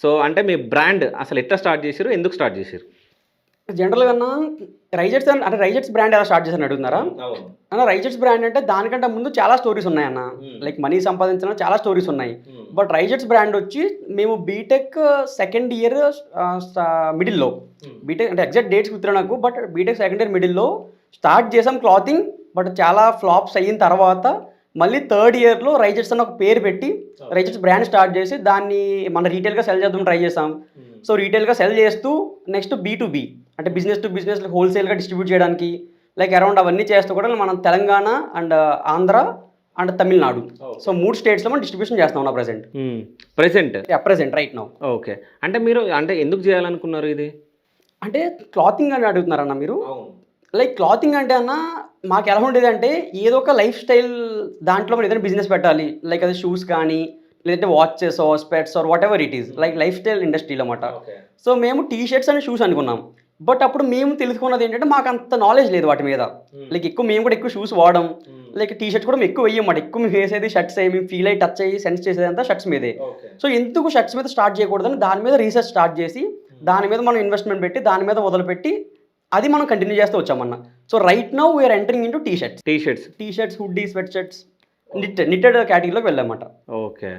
So అంటే మీ brand అసలు ఎట్లా స్టార్ట్ చేసిర్రు? ఎందుకు స్టార్ట్ చేసిర్రు? జనరల్‌గా రైజెట్స్ అంటే రైజెట్స్ బ్రాండ్ ఎలా స్టార్ట్ చేశారని అడుగుతున్నారా? అవును. రైజెట్స్ బ్రాండ్ అంటే దానికంటే ముందు చాలా స్టోరీస్ ఉన్నాయన్న. హ్మ్. లైక్ మనీ సంపాదించిన చాలా స్టోరీస్ ఉన్నాయి. హ్మ్. బట్ రైజెట్స్ బ్రాండ్ వచ్చి మేము బీటెక్ సెకండ్ ఇయర్ మిడిల్‌లో హ్మ్. బీటెక్ అంటే ఎగ్జాక్ట్ డేట్స్ గుర్తులేవు నాకు. బట్ బీటెక్ సెకండ్ ఇయర్ మిడిల్‌లో స్టార్ట్ చేసాం క్లాతింగ్. బట్ చాలా ఫ్లాప్స్ అయిన తర్వాత మళ్ళీ థర్డ్ ఇయర్‌లో రైజెట్స్ అని ఒక పేరు పెట్టి రైజెట్స్ బ్రాండ్ స్టార్ట్ చేసి దాన్ని మన రీటైల్‌గా సెల్ చేద్దాం ట్రై చేసాం. హ్మ్. సో రీటైల్‌గా సెల్ చేస్తూ నెక్స్ట్ బీ2బీ అంటే బిజినెస్ టు బిజినెస్ హోల్‌సేల్‌గా డిస్ట్రిబ్యూట్ చేయడానికి లైక్ అరౌండ్ అవన్నీ చేస్తూ కూడా మనం Telangana and Andhra and Tamil Nadu. So 3 స్టేట్స్‌లో మనం డిస్ట్రిబ్యూషన్ చేస్తున్నాం నా present. Present. Present right now. Okay. అంటే మీరు అంటే ఎందుకు చేయాలనుకున్నారు ఇది? అంటే క్లాతింగ్ అని అడుగుతున్నారన్న మీరు? అవును. లైక్ క్లాతింగ్ అంటే మాకెలా ఉండేదంటే ఏదో ఒక లైఫ్ స్టైల్ దాంట్లో మనం ఏదైనా బిజినెస్ పెట్టాలి. లైక్ అది షూస్ కానీ, లేదంటే వాచెసో, specs or whatever it is. Like life style ఇండస్ట్రీలో మాట. ఓకే. సో మేము టీ షర్ట్స్ అండ్ షూస్ అనుకున్నాం. బట్ అప్పుడు మేము తెలుసుకున్నది ఏంటంటే మాకంత నాలెడ్జ్ లేదు వాటి మీద. లైక్ మేము కూడా ఎక్కువ షూస్ వాడం. లైక్ టీ షర్ట్స్ కూడా మేము ఎక్కువ వెయ్యమాట. ఎక్కువ మేము వేసేది షర్ట్స్ మేము ఫీల్ అయ్యి టచ్ అయ్యి సెన్స్ చేసేదంతా షర్ట్స్ మీదే. ఓకే. సో ఎందుకు షర్ట్స్ మీద స్టార్ట్ చేయకూడదని దాని మీద రీసెర్చ్ స్టార్ట్ చేసి దాని మీద మనం ఇన్వెస్ట్మెంట్ పెట్టి దాని మీద మొదలుపెట్టి అది మనం కంటిన్యూ చేస్తూ వచ్చామన్న. So right now we are entering into T shirts. T shirts. T shirts, hoodie, sweat shirts, knitted కేటగిరీలోకి వెళ్ళామన్నమాట. ఓకే.